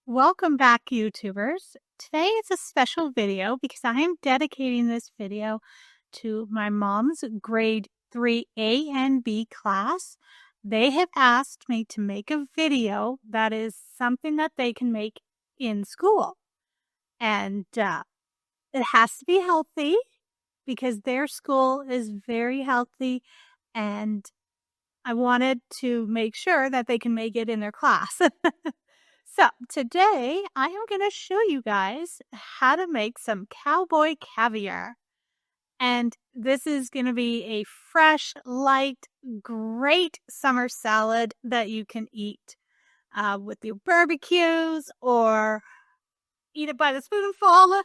Welcome back, YouTubers. Today is a special video because I am dedicating this video to my mom's grade 3A and B class. They have asked me to make a video that is something that they can make in school. And it has to be healthy because their school is very healthy, and I wanted to make sure that they can make it in their class. So today I am going to show you guys how to make some cowboy caviar. And this is going to be a fresh, light, great summer salad that you can eat with your barbecues or eat it by the spoonful.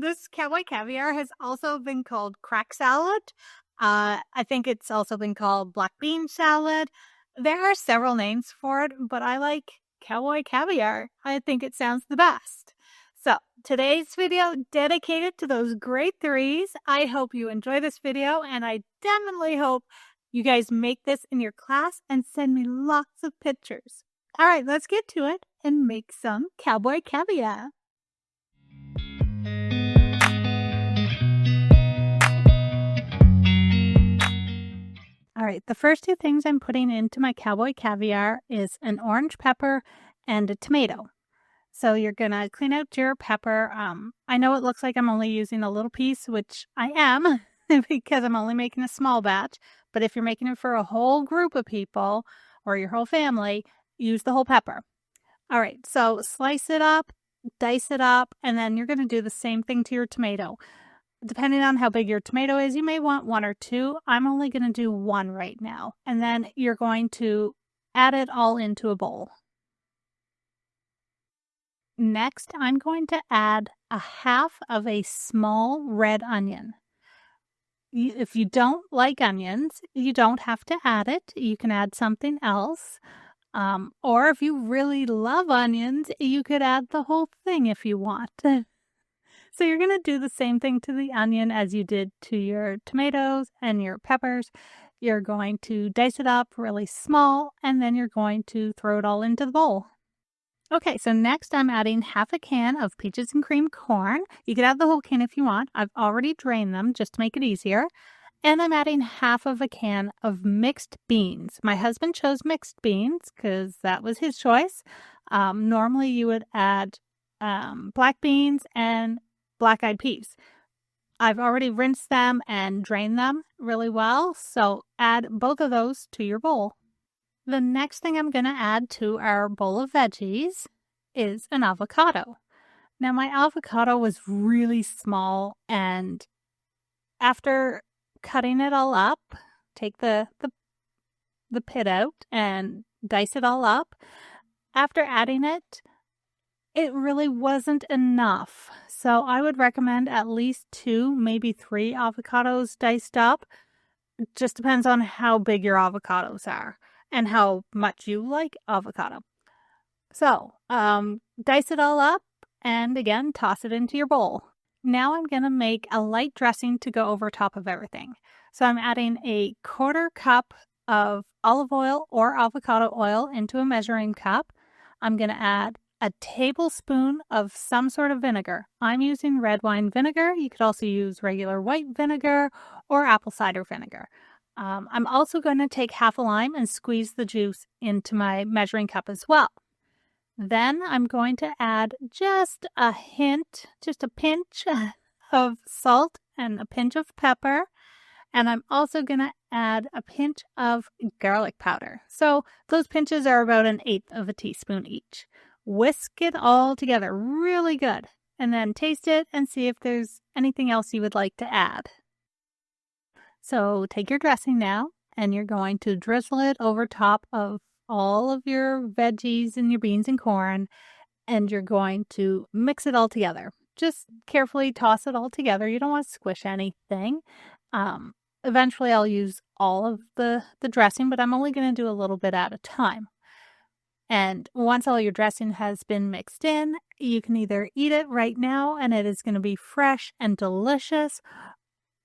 This cowboy caviar has also been called crack salad. I think it's also been called black bean salad. There are several names for it, but I like cowboy caviar. I think it sounds the best. So today's video dedicated to those grade 3s. I hope you enjoy this video, and I definitely hope you guys make this in your class and send me lots of pictures. All right, let's get to it and make some cowboy caviar. All right, the first two things I'm putting into my cowboy caviar is an orange pepper and a tomato. So you're going to clean out your pepper. I know it looks like I'm only using a little piece, which I am because I'm only making a small batch. But if you're making it for a whole group of people or your whole family, use the whole pepper. All right, so slice it up, dice it up, and then you're going to do the same thing to your tomato. Depending on how big your tomato is, you may want one or two. I'm only going to do one right now. And then you're going to add it all into a bowl. Next, I'm going to add a half of a small red onion. If you don't like onions, you don't have to add it. You can add something else. Or if you really love onions, you could add the whole thing if you want. So you're going to do the same thing to the onion as you did to your tomatoes and your peppers. You're going to dice it up really small, and then you're going to throw it all into the bowl. Okay, so next I'm adding half a can of peaches and cream corn. You could add the whole can if you want. I've already drained them just to make it easier. And I'm adding half of a can of mixed beans. My husband chose mixed beans because that was his choice. Normally you would add black beans and black-eyed peas. I've already rinsed them and drained them really well, so add both of those to your bowl. The next thing I'm going to add to our bowl of veggies is an avocado. Now, my avocado was really small, and after cutting it all up, take the pit out and dice it all up. After adding it, it really wasn't enough. So I would recommend at least 2, maybe 3 avocados diced up. It just depends on how big your avocados are and how much you like avocado. So dice it all up and again, toss it into your bowl. Now I'm going to make a light dressing to go over top of everything. So I'm adding a 1/4 cup of olive oil or avocado oil into a measuring cup. I'm going to add a tablespoon of some sort of vinegar. I'm using red wine vinegar. You could also use regular white vinegar or apple cider vinegar. I'm also going to take half a lime and squeeze the juice into my measuring cup as well. Then I'm going to add just a hint, just a pinch of salt and a pinch of pepper. And I'm also going to add a pinch of garlic powder. So those pinches are about 1/8 of a teaspoon each. Whisk it all together really good, and then taste it and see if there's anything else you would like to add. So take your dressing now, and you're going to drizzle it over top of all of your veggies and your beans and corn, and you're going to mix it all together. Just carefully toss it all together. You don't want to squish anything. Eventually I'll use all of the dressing, but I'm only going to do a little bit at a time. And once all your dressing has been mixed in, you can either eat it right now and it is going to be fresh and delicious,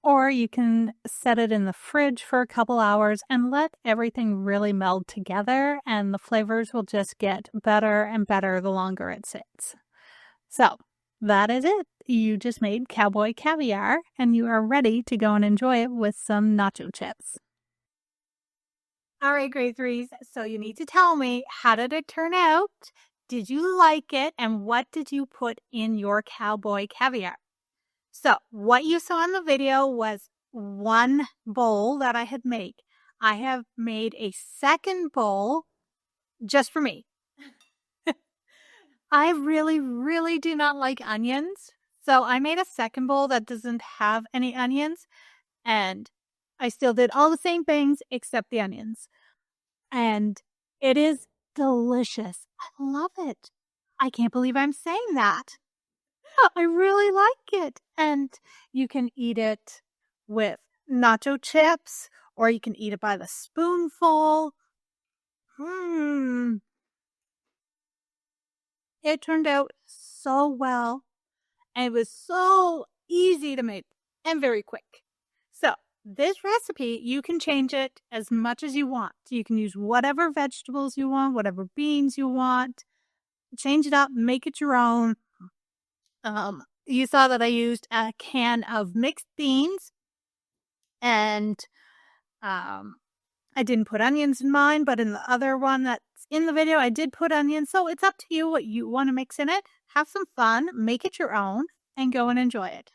or you can set it in the fridge for a couple hours and let everything really meld together, and the flavors will just get better and better the longer it sits. So that is it. You just made cowboy caviar, and you are ready to go and enjoy it with some nacho chips. All right, grade threes. So you need to tell me, how did it turn out? Did you like it? And what did you put in your cowboy caviar? So what you saw in the video was one bowl that I had made. I have made a second bowl just for me. I really, really do not like onions. So I made a second bowl that doesn't have any onions. And I still did all the same things except the onions. And it is delicious. I love it. I can't believe I'm saying that. I really like it. And you can eat it with nacho chips, or you can eat it by the spoonful. It turned out so well, and it was so easy to make and very quick. So this recipe, you can change it as much as you want. You can use whatever vegetables you want, whatever beans you want. Change it up, make it your own. You saw that I used a can of mixed beans, and I didn't put onions in mine, but in the other one that's in the video, I did put onions. So it's up to you what you want to mix in it. Have some fun, make it your own, and go and enjoy it.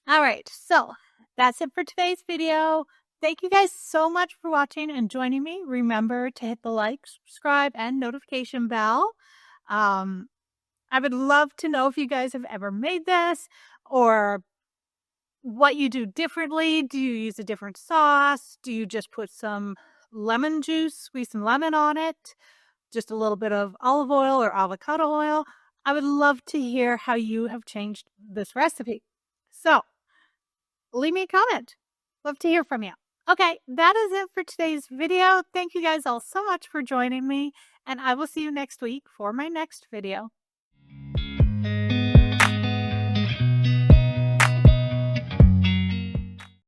All right, so that's it for today's video. Thank you guys so much for watching and joining me. Remember to hit the like, subscribe, and notification bell. I would love to know if you guys have ever made this, or what you do differently. Do you use a different sauce? Do you just put some lemon juice, squeeze some lemon on it? Just a little bit of olive oil or avocado oil? I would love to hear how you have changed this recipe. So leave me a comment. Love to hear from you. Okay, that is it for today's video. Thank you guys all so much for joining me, and I will see you next week for my next video.